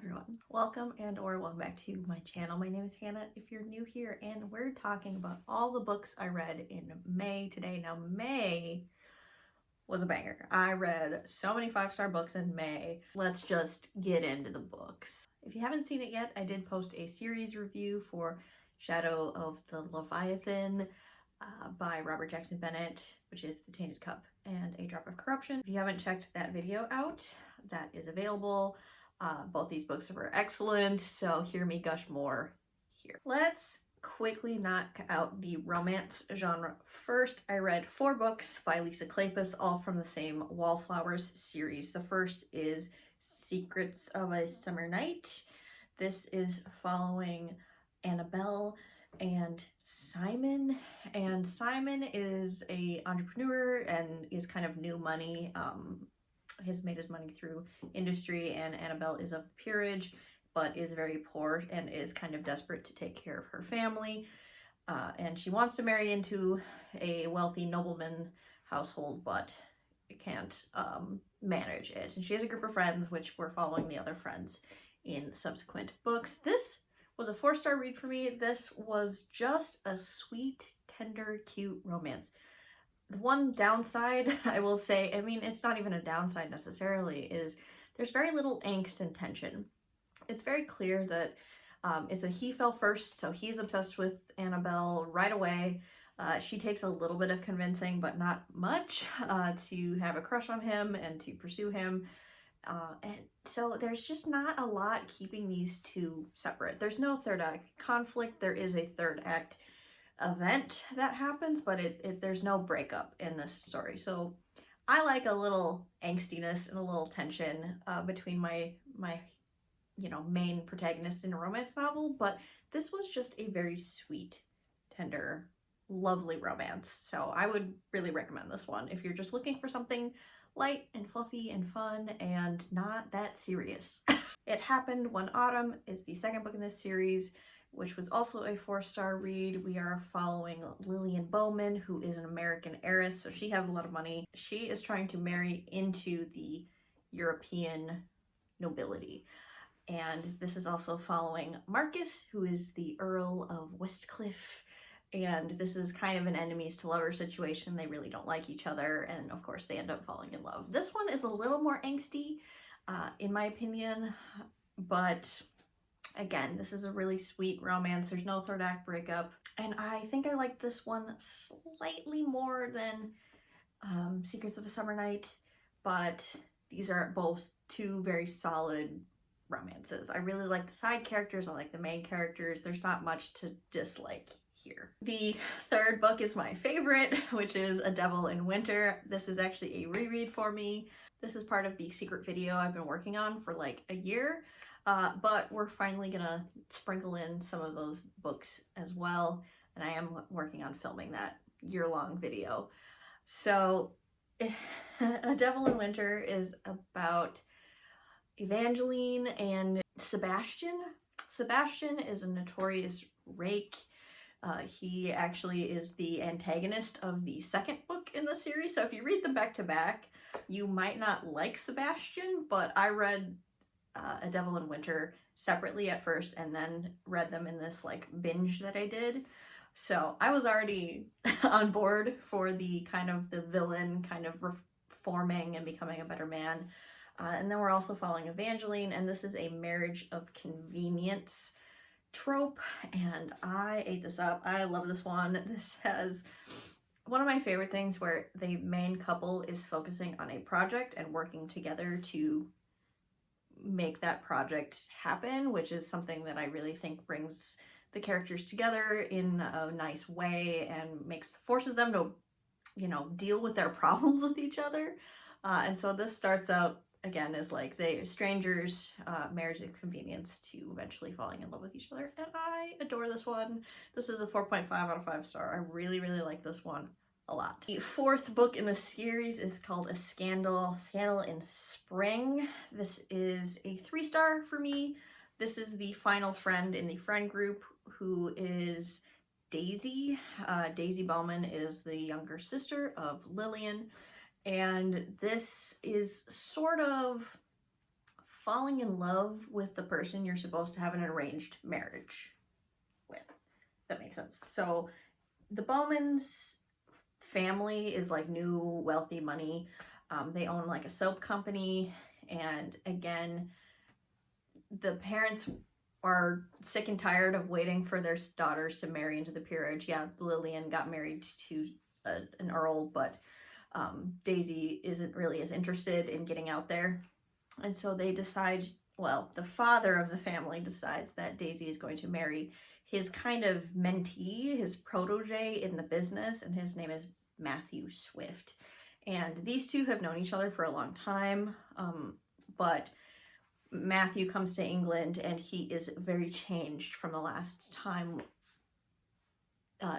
everyone. Welcome welcome back to my channel. My name is Hannah if you're new here, and we're talking about all the books I read in May today. Now, May was a banger. I read so many 5-star books in May. Let's just get into the books. If you haven't seen it yet, I did post a series review for Shadow of the Leviathan by Robert Jackson Bennett, which is The Tainted Cup and A Drop of Corruption. If you haven't checked that video out, that is available. Both these books were excellent, so hear me gush more here. Let's quickly knock out the romance genre first. I read 4 books by Lisa Kleypas, all from the same Wallflowers series. The first is Secrets of a Summer Night. This is following Annabelle and Simon, and Simon is an entrepreneur and is kind of new money. Has made his money through industry, and Annabelle is of the peerage but is very poor and is kind of desperate to take care of her family, and she wants to marry into a wealthy nobleman household but can't manage it, and she has a group of friends, which we're following the other friends in subsequent books. This was a 4-star read for me. This was just a sweet, tender, cute romance. The one downside, I will say, I mean, it's not even a downside necessarily, is there's very little angst and tension. It's very clear that it's a he fell first, so he's obsessed with Annabelle right away. She takes a little bit of convincing, but not much, to have a crush on him and to pursue him. And so there's just not a lot keeping these two separate. There's no third act conflict. There is a third act event that happens, but there's no breakup in this story. So I like a little angstiness and a little tension between my main protagonist in a romance novel, but this was just a very sweet, tender, lovely romance. So I would really recommend this one if you're just looking for something light and fluffy and fun and not that serious. It Happened One Autumn is the second book in this series, which was also a 4-star read. We are following Lillian Bowman, who is an American heiress, so she has a lot of money. She is trying to marry into the European nobility. And this is also following Marcus, who is the Earl of Westcliff, and this is kind of an enemies to lovers situation. They really don't like each other, and of course they end up falling in love. This one is a little more angsty, in my opinion, but again, this is a really sweet romance. There's no third act breakup. And I think I like this one slightly more than Secrets of a Summer Night, but these are both 2 very solid romances. I really like the side characters. I like the main characters. There's not much to dislike here. The third book is my favorite, which is A Devil in Winter. This is actually a reread for me. This is part of the secret video I've been working on for like a year. But we're finally gonna sprinkle in some of those books as well, and I am working on filming that year-long video. So, A Devil in Winter is about Evangeline and Sebastian. Sebastian is a notorious rake. He actually is the antagonist of the second book in the series, so if you read them back-to-back, you might not like Sebastian, but I read A Devil in Winter separately at first and then read them in this like binge that I did. So I was already on board for the villain kind of reforming and becoming a better man. And then we're also following Evangeline, and this is a marriage of convenience trope, and I ate this up. I love this one. This has one of my favorite things where the main couple is focusing on a project and working together to make that project happen, which is something that I really think brings the characters together in a nice way and forces them to, deal with their problems with each other. And so this starts out again as like they're strangers, marriage of convenience, to eventually falling in love with each other, and I adore this one. This is a 4.5 out of 5-star. I really like this one a lot. The 4th book in the series is called A Scandal in Spring. This is a 3-star for me. This is the final friend in the friend group, who is Daisy. Daisy Bowman is the younger sister of Lillian, and this is sort of falling in love with the person you're supposed to have an arranged marriage with. That makes sense. So the Bowman's family is like new wealthy money. They own like a soap company, and again, the parents are sick and tired of waiting for their daughters to marry into the peerage. Yeah, Lillian got married to an earl, but Daisy isn't really as interested in getting out there. And so they decide, well, the father of the family decides that Daisy is going to marry his kind of mentee, his protege in the business, and his name is Matthew Swift. And these two have known each other for a long time, but Matthew comes to England and he is very changed from the last time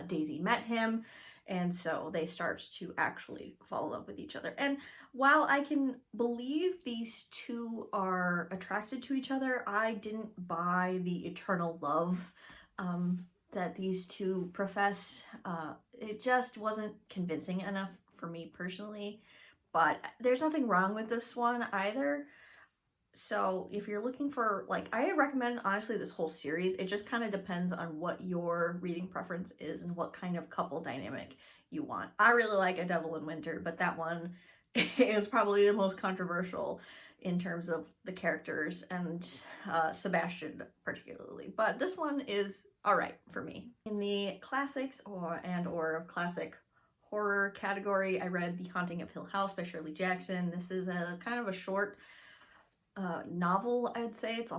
Daisy met him, and so they start to actually fall in love with each other. And while I can believe these two are attracted to each other, I didn't buy the eternal love that these two profess. It just wasn't convincing enough for me personally, but there's nothing wrong with this one either. So if you're looking for, like, I recommend honestly this whole series. It just kind of depends on what your reading preference is and what kind of couple dynamic you want. I really like A Devil in Winter, but that one is probably the most controversial in terms of the characters and Sebastian particularly. But this one is all right for me. In the classics or classic horror category, I read The Haunting of Hill House by Shirley Jackson. This is a kind of a short novel, I'd say. It's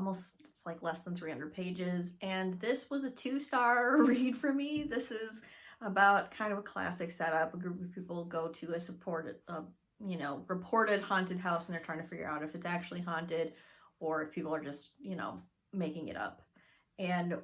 like less than 300 pages, and this was a 2-star read for me. This is about kind of a classic setup. A group of people go to a reported haunted house, and they're trying to figure out if it's actually haunted or if people are just, making it up. And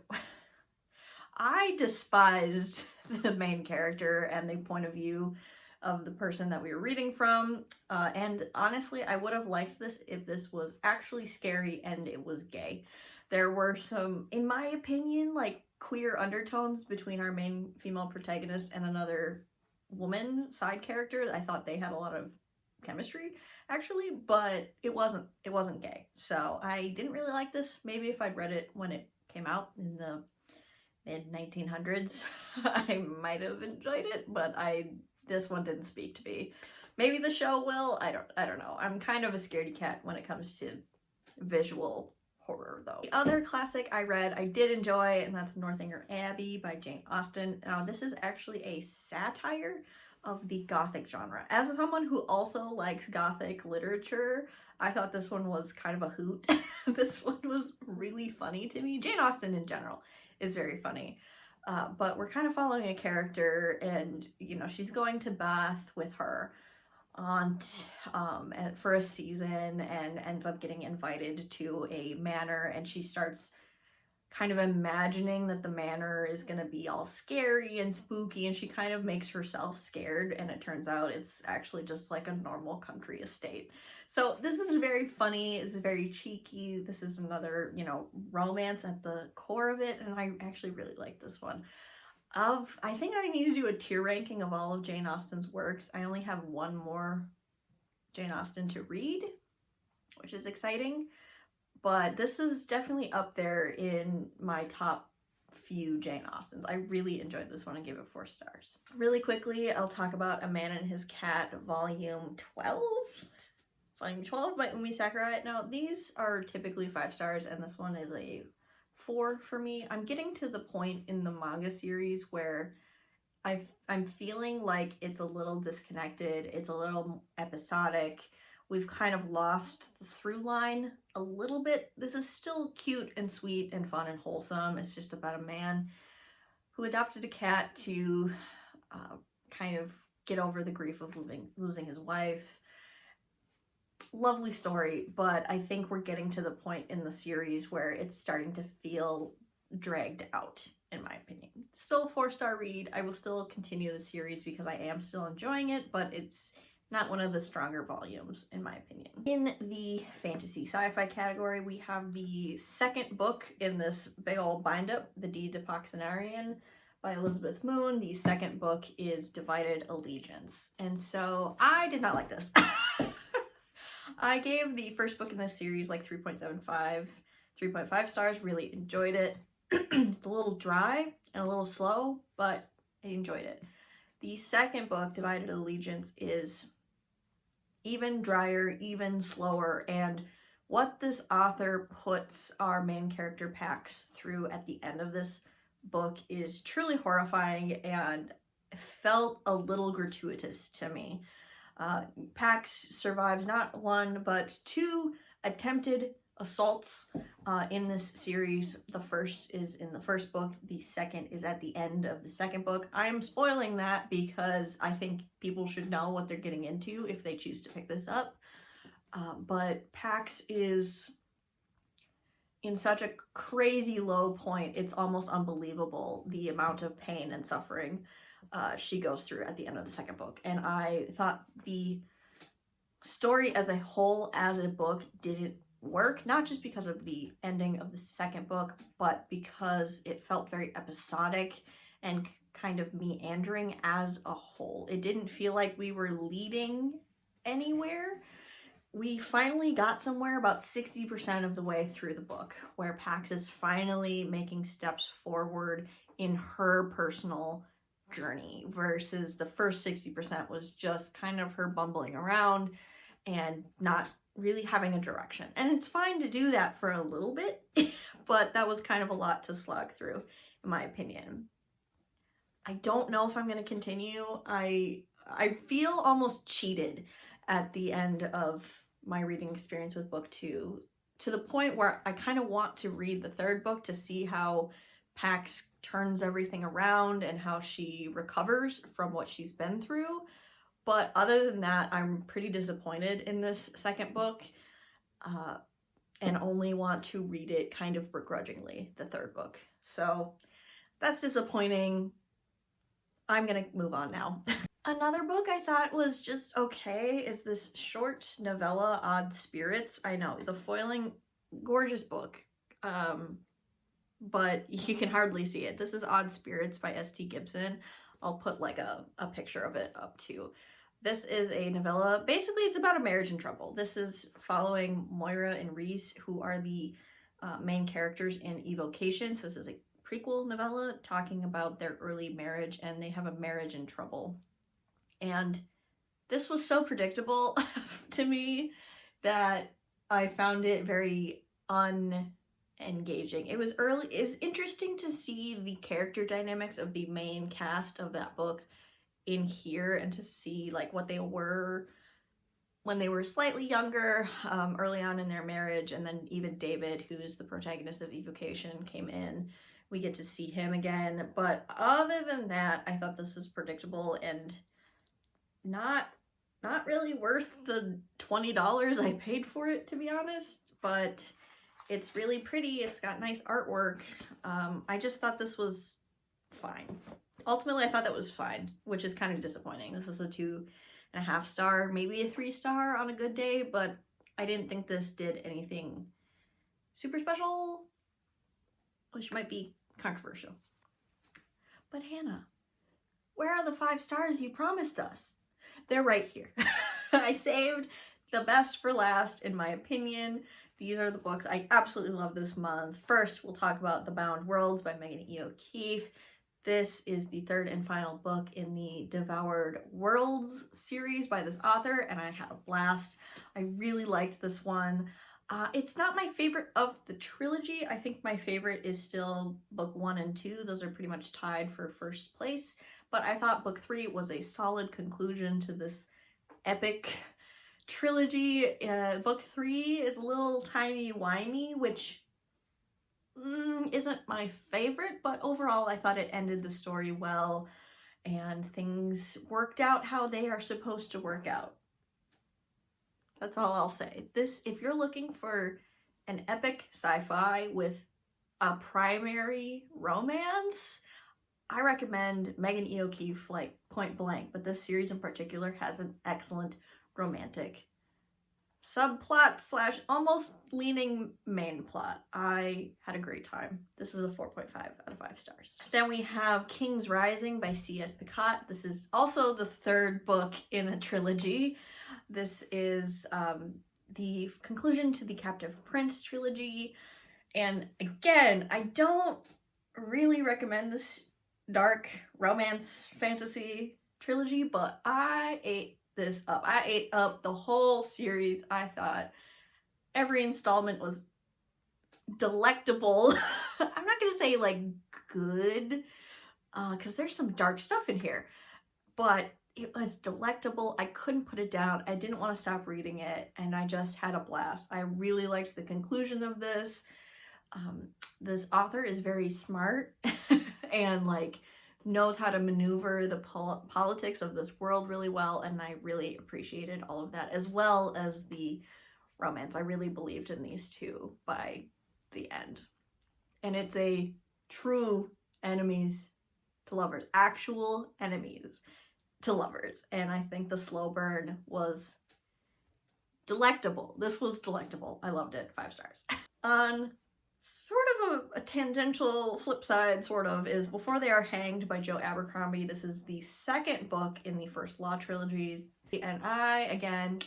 I despised the main character and the point of view of the person that we were reading from, and honestly, I would have liked this if this was actually scary and it was gay. There were some, in my opinion, like queer undertones between our main female protagonist and another woman side character. I thought they had a lot of chemistry actually, but it wasn't gay. So I didn't really like this. Maybe if I'd read it when it came out in the mid-1900s, I might have enjoyed it, but this one didn't speak to me. Maybe the show will. I don't know. I'm kind of a scaredy cat when it comes to visual horror, though. The other classic I read, I did enjoy, and that's Northanger Abbey by Jane Austen. Now, this is actually a satire of the Gothic genre. As someone who also likes Gothic literature, I thought this one was kind of a hoot. This one was really funny to me. Jane Austen in general is very funny. But we're kind of following a character, and she's going to Bath with her aunt for a season, and ends up getting invited to a manor, and she starts kind of imagining that the manor is gonna be all scary and spooky, and she kind of makes herself scared, and it turns out it's actually just like a normal country estate. So this is very funny, it's very cheeky. This is another, romance at the core of it, and I actually really like this one. I think I need to do a tier ranking of all of Jane Austen's works. I only have one more Jane Austen to read, which is exciting, but this is definitely up there in my top few Jane Austens. I really enjoyed this one and gave it 4 stars. Really quickly, I'll talk about A Man and His Cat, Volume 12 by Umi Sakurai. Now, these are typically 5 stars, and this one is a 4 for me. I'm getting to the point in the manga series where I'm feeling like it's a little disconnected, it's a little episodic. We've kind of lost the through line a little bit. This is still cute and sweet and fun and wholesome. It's just about a man who adopted a cat to kind of get over the grief of losing his wife. Lovely story, but I think we're getting to the point in the series where it's starting to feel dragged out, in my opinion. Still a 4-star read. I will still continue the series because I am still enjoying it, but it's not one of the stronger volumes, in my opinion. In the fantasy sci-fi category, we have the second book in this big old bind-up, The Deed to Poxenarian by Elizabeth Moon. The second book is Divided Allegiance. And so I did not like this. I gave the first book in this series like 3.5 stars. Really enjoyed it. It's a little dry and a little slow, but I enjoyed it. The second book, Divided Allegiance, is even drier, even slower, and what this author puts our main character Pax through at the end of this book is truly horrifying and felt a little gratuitous to me. Pax survives not one but two attempted assaults in this series. The first is in the first book, the second is at the end of the second book. I am spoiling that because I think people should know what they're getting into if they choose to pick this up. But Pax is in such a crazy low point, it's almost unbelievable the amount of pain and suffering she goes through at the end of the second book. And I thought the story as a whole, as a book, didn't work, not just because of the ending of the second book, but because it felt very episodic and kind of meandering as a whole. It didn't feel like we were leading anywhere. We finally got somewhere about 60% of the way through the book, where Pax is finally making steps forward in her personal journey, versus the first 60% was just kind of her bumbling around and not really having a direction. And it's fine to do that for a little bit, but that was kind of a lot to slog through, in my opinion. I don't know if I'm going to continue. I feel almost cheated at the end of my reading experience with book 2, to the point where I kind of want to read the third book to see how Pax turns everything around and how she recovers from what she's been through. But other than that, I'm pretty disappointed in this second book, and only want to read it kind of begrudgingly, the third book. So that's disappointing. I'm gonna move on now. Another book I thought was just okay is this short novella, Odd Spirits. I know, the foiling, gorgeous book, but you can hardly see it. This is Odd Spirits by S.T. Gibson. I'll put like a picture of it up too. This is a novella. Basically, it's about a marriage in trouble. This is following Moira and Reese, who are the main characters in Evocation. So this is a prequel novella talking about their early marriage, and they have a marriage in trouble. And this was so predictable to me that I found it very unengaging. It was interesting to see the character dynamics of the main cast of that book in here, and to see like what they were when they were slightly younger, early on in their marriage. And then even David, who's the protagonist of Evocation, came in. We get to see him again. But other than that, I thought this was predictable and not really worth the $20 I paid for it, to be honest. But it's really pretty. It's got nice artwork. I just thought this was fine. Ultimately, I thought that was fine, which is kind of disappointing. This is a 2.5 star, maybe a 3 star on a good day, but I didn't think this did anything super special, which might be controversial. But Hannah, where are the 5 stars you promised us? They're right here. I saved the best for last, in my opinion. These are the books I absolutely love this month. First, we'll talk about The Bound Worlds by Megan E. O'Keefe. This is the third and final book in the Devoured Worlds series by this author, and I had a blast. I really liked this one. It's not my favorite of the trilogy. I think my favorite is still book 1 and 2. Those are pretty much tied for first place. But I thought book 3 was a solid conclusion to this epic trilogy. Book 3 is a little timey-wimey, which isn't my favorite, but overall I thought it ended the story well and things worked out how they are supposed to work out. That's all I'll say. This, if you're looking for an epic sci-fi with a primary romance, I recommend Megan E. O'Keefe like point blank, but this series in particular has an excellent romantic subplot slash almost leaning main plot. I had a great time. This is a 4.5 out of 5 stars. Then we have King's Rising by C.S. Picot. This is also the third book in a trilogy. This is the conclusion to the Captive Prince trilogy. And again, I don't really recommend this dark romance fantasy trilogy, but I ate this up. I ate up the whole series. I thought every installment was delectable. I'm not gonna say like good, because there's some dark stuff in here, but it was delectable. I couldn't put it down. I didn't want to stop reading it, and I just had a blast. I really liked the conclusion of this. This author is very smart and like knows how to maneuver the politics of this world really well, and I really appreciated all of that, as well as the romance. I really believed in these two by the end. And it's a true enemies to lovers, actual enemies to lovers. And I think the slow burn was delectable. This was delectable. I loved it. 5 stars. On sort of a tangential flip side, sort of, is Before They Are Hanged by Joe Abercrombie. This is the second book in the First Law trilogy, and I, again,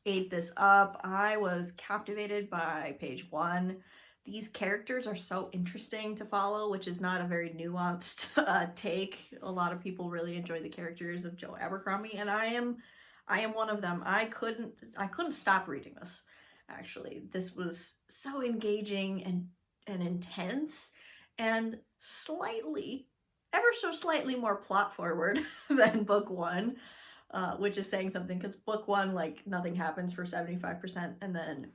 ate this up. I was captivated by page 1. These characters are so interesting to follow, which is not a very nuanced take. A lot of people really enjoy the characters of Joe Abercrombie, and I am one of them. I couldn't stop reading this. Actually, this was so engaging and intense, and slightly, ever so slightly more plot forward than book 1, which is saying something, because book 1, like, nothing happens for 75%, and then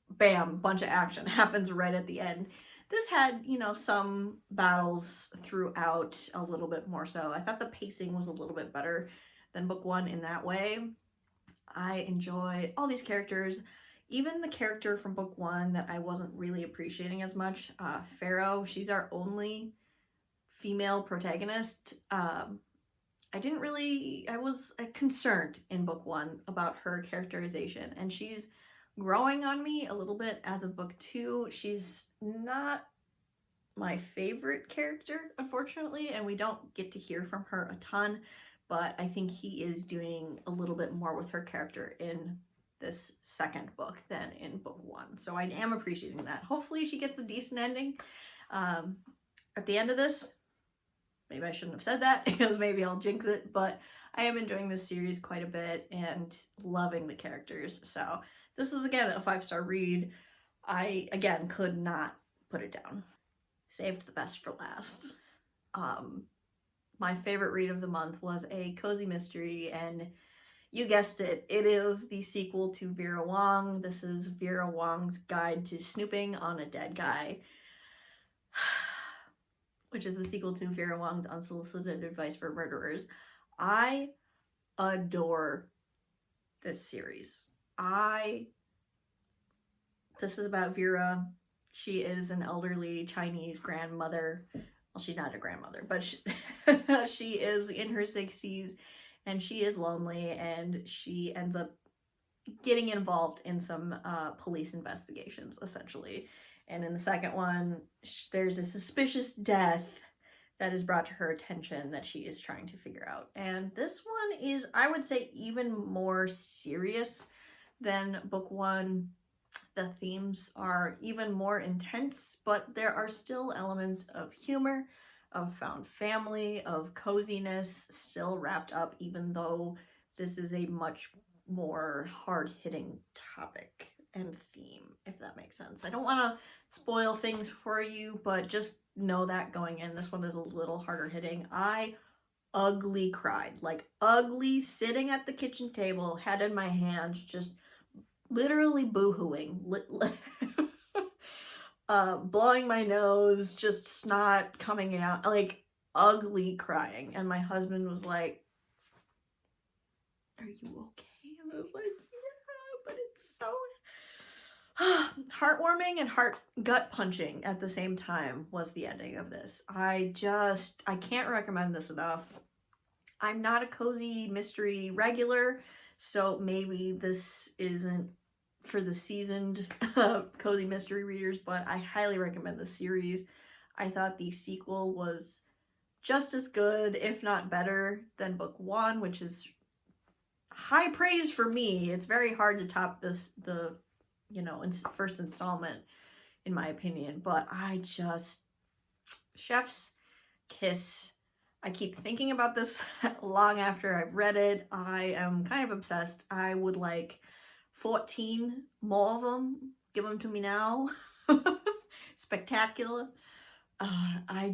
bam, bunch of action happens right at the end. This had, you know, some battles throughout, a little bit more so. I thought the pacing was a little bit better than book 1 in that way. I enjoy all these characters. Even the character from book 1 that I wasn't really appreciating as much, Pharaoh, she's our only female protagonist. I was concerned in book 1 about her characterization, and she's growing on me a little bit as of book 2. She's not my favorite character, unfortunately, and we don't get to hear from her a ton, but I think he is doing a little bit more with her character in this second book than in book 1. So I am appreciating that. Hopefully she gets a decent ending at the end of this. Maybe I shouldn't have said that, because maybe I'll jinx it, but I am enjoying this series quite a bit and loving the characters. So this was, again, a 5-star read. I, again, could not put it down. Saved the best for last. My favorite read of the month was a cozy mystery, and you guessed it, it is the sequel to Vera Wang. This is Vera Wang's Guide to Snooping on a Dead Guy, which is the sequel to Vera Wang's Unsolicited Advice for Murderers. I adore this series. This is about Vera. She is an elderly Chinese grandmother. Well, she's not a grandmother, but she is in her 60s, and she is lonely, and she ends up getting involved in some police investigations, essentially. And in the second one, there's a suspicious death that is brought to her attention that she is trying to figure out. And this one is, I would say, even more serious than book 1. The themes are even more intense, but there are still elements of humor, of found family, of coziness still wrapped up, even though this is a much more hard-hitting topic and theme, if that makes sense. I don't want to spoil things for you, but just know that going in, this one is a little harder hitting. I ugly cried, like ugly, sitting at the kitchen table, head in my hands, just literally boo-hooing, blowing my nose, just snot coming out, like ugly crying. And my husband was like, "Are you okay?" And I was like, "Yeah," but it's so heartwarming and gut punching at the same time was the ending of this. I can't recommend this enough. I'm not a cozy mystery regular, so maybe this isn't for the seasoned cozy mystery readers, but I highly recommend the series. I thought the sequel was just as good, if not better, than book 1, which is high praise for me. It's very hard to top this, the, you know, first installment, in my opinion. But I just, Chef's Kiss. I keep thinking about this long after I've read it. I am kind of obsessed. I would like 14 more of them. Give them to me now. Spectacular. I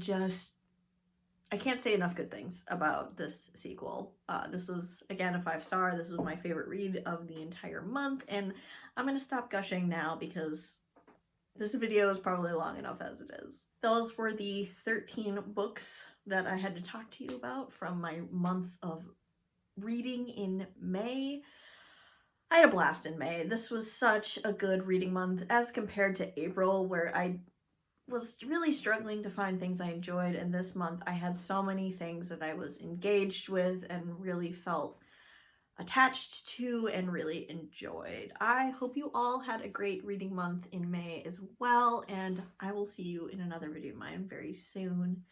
can't say enough good things about this sequel. This was, again, a 5-star. This was my favorite read of the entire month, and I'm gonna stop gushing now because this video is probably long enough as it is. Those were the 13 books that I had to talk to you about from my month of reading in May. I had a blast in May. This was such a good reading month as compared to April, where I was really struggling to find things I enjoyed, and this month I had so many things that I was engaged with and really felt attached to and really enjoyed. I hope you all had a great reading month in May as well, and I will see you in another video of mine very soon.